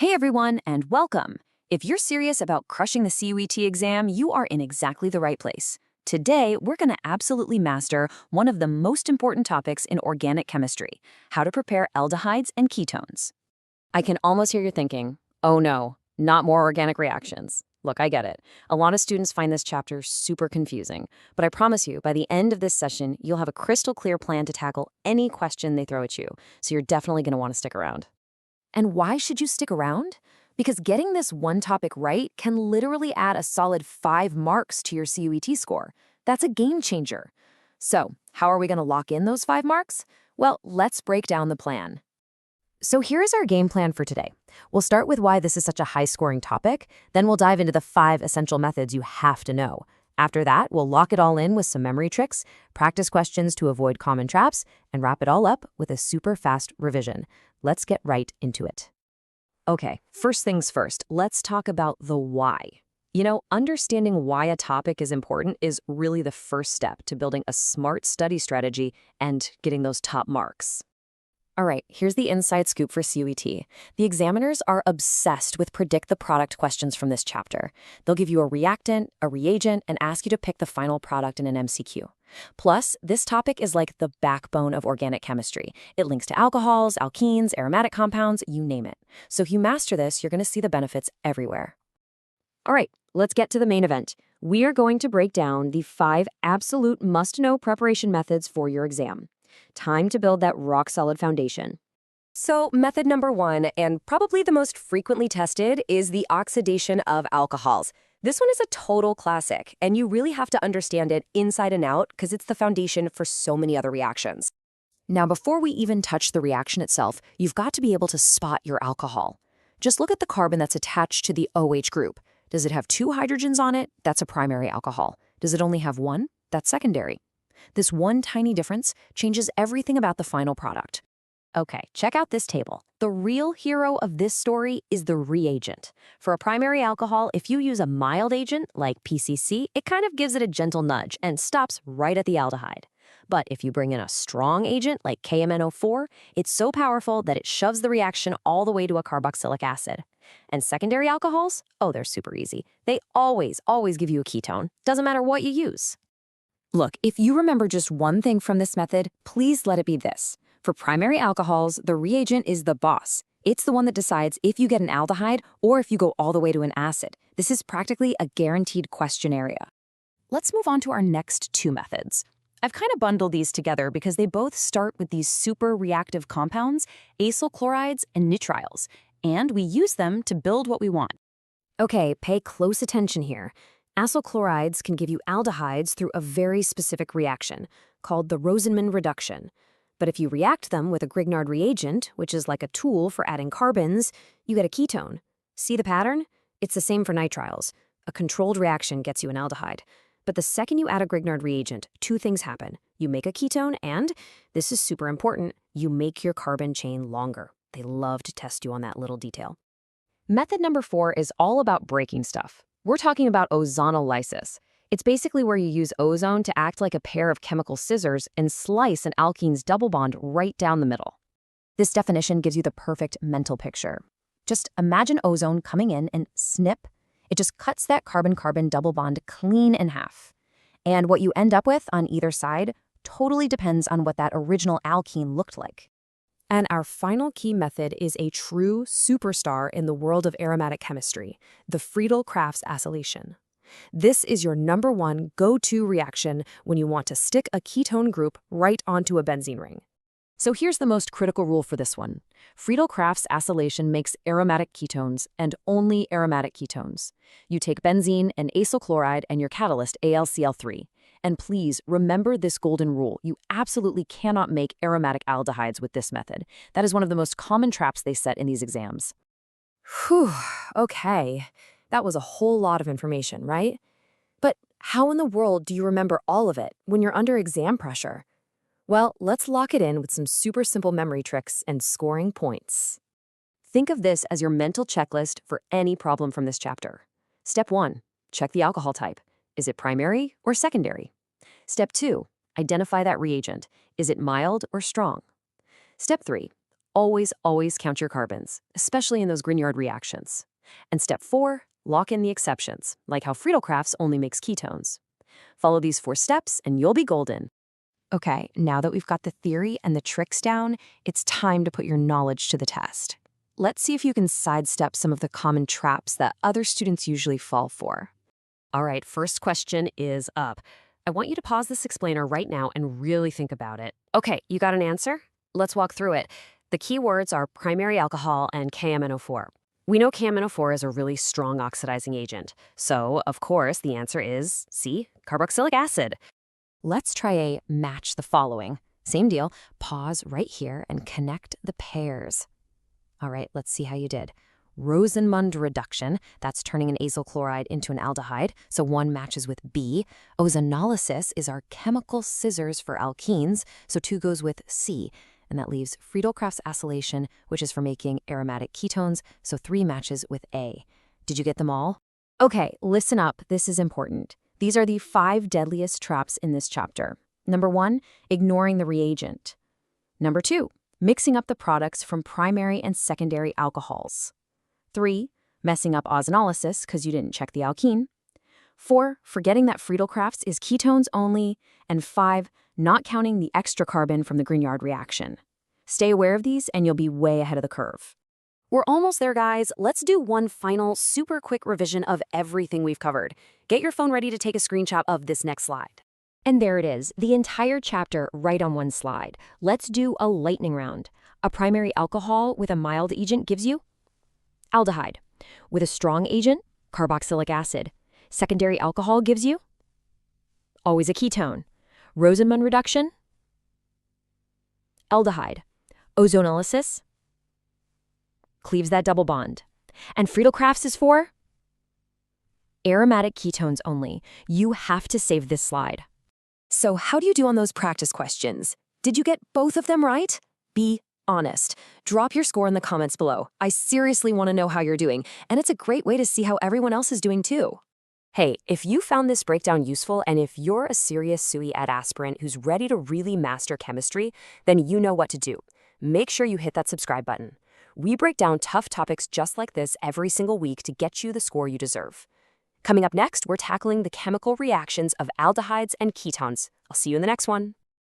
Hey everyone, and welcome. If you're serious about crushing the CUET exam, you are in exactly the right place. Today, we're going to absolutely master one of the most important topics in organic chemistry, how to prepare aldehydes and ketones. I can almost hear you thinking, oh no, not more organic reactions. Look, I get it. A lot of students find this chapter super confusing, but I promise you, by the end of this session, you'll have a crystal clear plan to tackle any question they throw at you, so you're definitely going to want to stick around. And why should you stick around? Because getting this one topic right can literally add a solid 5 marks to your CUET score. That's a game changer. So, how are we going to lock in those 5 marks? Well, let's break down the plan. So here's our game plan for today. We'll start with why this is such a high-scoring topic, then we'll dive into the 5 essential methods you have to know. After that, we'll lock it all in with some memory tricks, practice questions to avoid common traps, and wrap it all up with a super fast revision. Let's get right into it. Okay, first things first, let's talk about the why. Understanding why a topic is important is really the first step to building a smart study strategy and getting those top marks. All right, here's the inside scoop for CUET. The examiners are obsessed with predict the product questions from this chapter. They'll give you a reactant, a reagent, and ask you to pick the final product in an MCQ. Plus, this topic is like the backbone of organic chemistry. It links to alcohols, alkenes, aromatic compounds, you name it. So if you master this, you're going to see the benefits everywhere. All right, let's get to the main event. We are going to break down the 5 absolute must-know preparation methods for your exam. Time to build that rock-solid foundation. So method number 1, and probably the most frequently tested, is the oxidation of alcohols. This one is a total classic, and you really have to understand it inside and out because it's the foundation for so many other reactions. Now, before we even touch the reaction itself, you've got to be able to spot your alcohol. Just look at the carbon that's attached to the OH group. Does it have 2 hydrogens on it? That's a primary alcohol. Does it only have 1? That's secondary. This one tiny difference changes everything about the final product. Okay, check out this table. The real hero of this story is the reagent. For a primary alcohol, if you use a mild agent like PCC, it kind of gives it a gentle nudge and stops right at the aldehyde. But if you bring in a strong agent like KMNO4, it's so powerful that it shoves the reaction all the way to a carboxylic acid. And secondary alcohols? Oh, they're super easy. They always give you a ketone. Doesn't matter what you use. Look, if you remember just one thing from this method, please let it be this. For primary alcohols, the reagent is the boss. It's the one that decides if you get an aldehyde or if you go all the way to an acid. This is practically a guaranteed question area. Let's move on to our next 2 methods. I've kind of bundled these together because they both start with these super reactive compounds, acyl chlorides and nitriles, and we use them to build what we want. Okay, pay close attention here. Acyl chlorides can give you aldehydes through a very specific reaction called the Rosenman reduction. But if you react them with a Grignard reagent, which is like a tool for adding carbons, you get a ketone. See the pattern? It's the same for nitriles. A controlled reaction gets you an aldehyde. But the second you add a Grignard reagent, 2 things happen. You make a ketone and, this is super important, you make your carbon chain longer. They love to test you on that little detail. Method number 4 is all about breaking stuff. We're talking about ozonolysis. It's basically where you use ozone to act like a pair of chemical scissors and slice an alkene's double bond right down the middle. This definition gives you the perfect mental picture. Just imagine ozone coming in and snip. It just cuts that carbon-carbon double bond clean in half. And what you end up with on either side totally depends on what that original alkene looked like. And our final key method is a true superstar in the world of aromatic chemistry, the Friedel-Crafts acylation. This is your number 1 go-to reaction when you want to stick a ketone group right onto a benzene ring. So here's the most critical rule for this one. Friedel-Crafts acylation makes aromatic ketones and only aromatic ketones. You take benzene and acyl chloride and your catalyst AlCl3. And please remember this golden rule. You absolutely cannot make aromatic aldehydes with this method. That is one of the most common traps they set in these exams. Whew, okay. That was a whole lot of information, right? But how in the world do you remember all of it when you're under exam pressure? Well, let's lock it in with some super simple memory tricks and scoring points. Think of this as your mental checklist for any problem from this chapter. Step 1, check the alcohol type. Is it primary or secondary? Step 2, identify that reagent. Is it mild or strong? Step 3, Always count your carbons, especially in those Grignard reactions. And step 4, lock in the exceptions, like how Friedel only makes ketones. Follow these 4 steps and you'll be golden. Okay, now that we've got the theory and the tricks down, it's time to put your knowledge to the test. Let's see if you can sidestep some of the common traps that other students usually fall for. All right, first question is up. I want you to pause this explainer right now and really think about it. Okay, you got an answer? Let's walk through it. The key words are primary alcohol and KMNO4. We know KMNO4 is a really strong oxidizing agent. So, of course, the answer is C, carboxylic acid. Let's try a match the following. Same deal. Pause right here and connect the pairs. All right, let's see how you did. Rosenmund reduction, that's turning an acyl chloride into an aldehyde, so 1 matches with B. Ozonolysis is our chemical scissors for alkenes, so 2 goes with C. And that leaves Friedel-Crafts acylation, which is for making aromatic ketones, so 3 matches with A. Did you get them all? Okay, listen up, this is important. These are the 5 deadliest traps in this chapter. Number 1, ignoring the reagent. Number 2, mixing up the products from primary and secondary alcohols. 3, messing up ozonolysis because you didn't check the alkene. 4, forgetting that Friedel-Crafts is ketones only. And 5, not counting the extra carbon from the Grignard reaction. Stay aware of these and you'll be way ahead of the curve. We're almost there, guys. Let's do one final super quick revision of everything we've covered. Get your phone ready to take a screenshot of this next slide. And there it is, the entire chapter right on one slide. Let's do a lightning round. A primary alcohol with a mild agent gives you aldehyde. With a strong agent, carboxylic acid. Secondary alcohol gives you always a ketone. Rosenmund reduction, aldehyde. Ozonolysis cleaves that double bond. And Friedel-Crafts is for aromatic ketones only. You have to save this slide. So how do you do on those practice questions? Did you get both of them right? Be honest. Drop your score in the comments below. I seriously want to know how you're doing, and it's a great way to see how everyone else is doing too. Hey, if you found this breakdown useful and if you're a serious CUET aspirant who's ready to really master chemistry, then you know what to do. Make sure you hit that subscribe button. We break down tough topics just like this every single week to get you the score you deserve. Coming up next, we're tackling the chemical reactions of aldehydes and ketones. I'll see you in the next one.